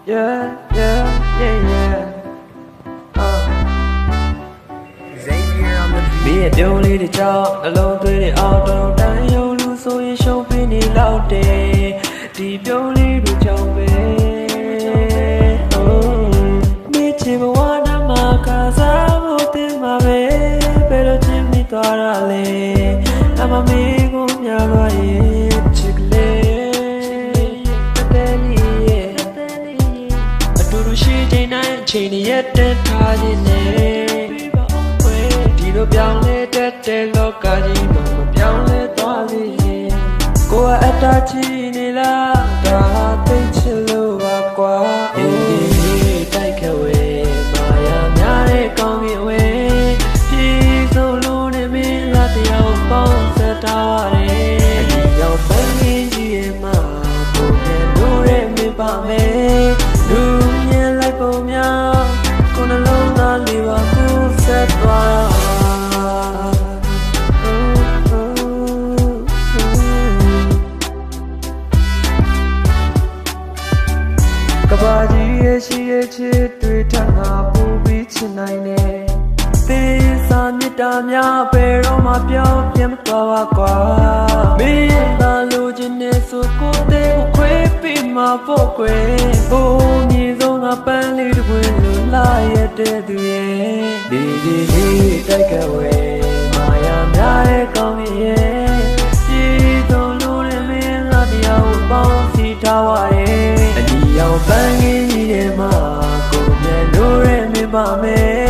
yeah, yeah, yeah, yeah. Xavier on the beat. Me a dolly the job, alone to the auto, down your loose, so you show penny loud day. Deep dolly the job, oh, me chim one of my casa, what in my way, better chimney torale. I'm a amigo, Yavaye, chicle, a duru she day night, chain yet dead party. ပြောင်းလဲတတ်တဲ့လောကကြီးတော့မပြောင်းလဲသွားလေကိုယ်ကအတားချီနေလားဒါသိချင်လို့ပါကွာအေးတိုက်ခဝဲမာယာများတဲ့ကောင်းကင်ဝဲပြည်စုံလို့နေမင်းလားတယောက်ပေါင်းဆက်ထားရတယ်ဒီရောက်ပန်းကြီးရဲ့မှာကိုယ်နဲ့လို့ရဲမပါမယ်လူမြင်လိုက်ပုံများကိုယ်နှလုံးသားလေးပါကိုယ်ဆက်သွားကဘာကြီးရဲ့ရှိရဲ့ချစ်တွေထပ်ငါပူပြီးချင်နိုင်တယ်သေစာမြတ်တာများဘယ်တော့မှပြောင်းပြမသွားပါကွာမင်းသာလိုချင်နေဆိုကိုတဲ့ကိုခွေးပြီးမှဖို့ကွယ်ဟိုးမြေဆုံးကပန်းလေးတစ်ပွင့်လိုလာရတဲ့သူရဲ့ဒီတိုက်ကဝဲမာယာများတဲ့ကောင်းရဲ့ပြည်သူလူတွေမင်းလားတရားကိုပေါင်းစီထားပါရဲ့ရောက်ပန်းကြီးရဲ့မှာကိုယ်နဲ့လို့ရဲမပါမယ်